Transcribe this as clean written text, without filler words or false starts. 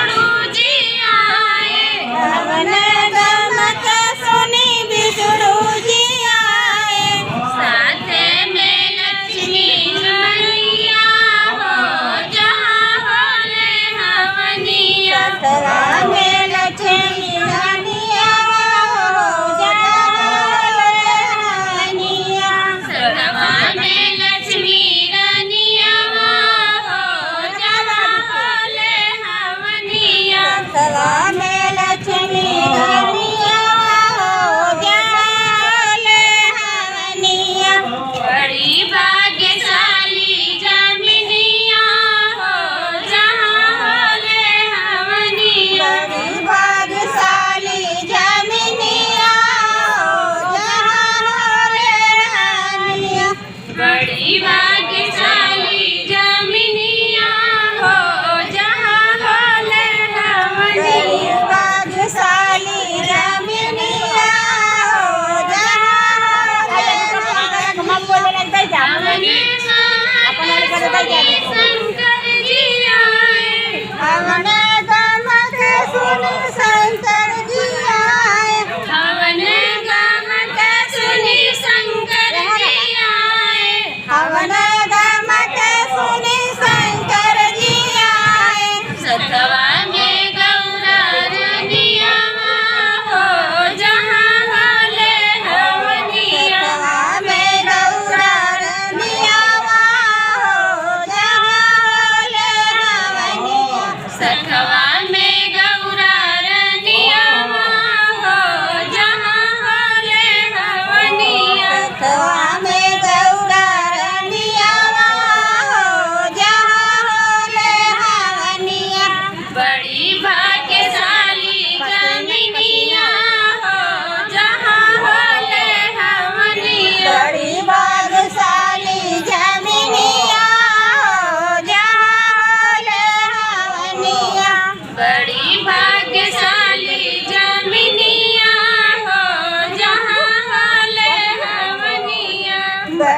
बिछड़ू जी आए हवन गमक सुनी बिछड़ू जी आए साथे में लक्ष्मी मैया हो जहाँ होले हवनिया सतवा में लक्ष्मी रानिया हो जानिया सतवा में लक्ष्मी रानिया हो जहाँ होले हवनिया सतवा में लक्ष्मी रानिया हो जाले हवनिया बड़ी भाग्यशाली जमिनिया हो जहाँ होले हवनिया बड़ी भाग्यशाली जमिनिया हो जाले हवनिया बड़ी भाग्यशाली जमिनिया हो जहाँ होले हवनिया भाग्यशाली जमिनिया हो जाले हवने महात्मा शंकर जी आए हवन गमक सुनि शंकर जी आए हवन गमक सुनि शंकर जी आए हवन गमक सुनि शंकर जी आए सतवा में गौरा रनिया हो जहाँ होले हवनिया सतवा में गौरा रनिया हो जहाँ होले हवनिया सतवा